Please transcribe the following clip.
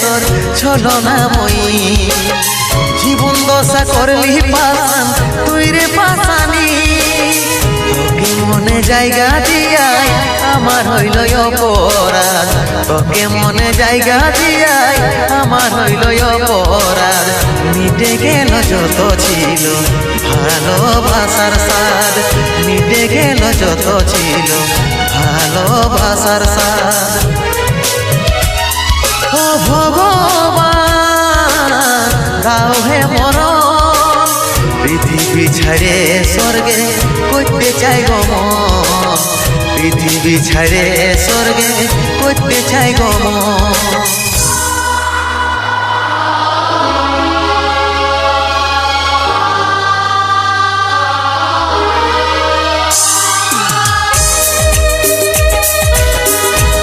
তোর ছলনাময়ী জীবন দশা করলি পাশান তুই রে পাশানি তোকে মনে জায়গা দিয়াই আমার হইল অপরাধ তোকে মনে জায়গা দিয়াই আমার হইল অপরাধ মিটে গেল যত ছিল ভালোবাসার স্বাদ মিটে গেল যত ছিল ভালোবাসার স্বাদ ও ভগবান দাও হে মরণ পৃথিবী ছেড়ে স্বর্গে করতে চাই গো মন পৃথিবী ছেড়ে স্বর্গে করতে চাই গো মন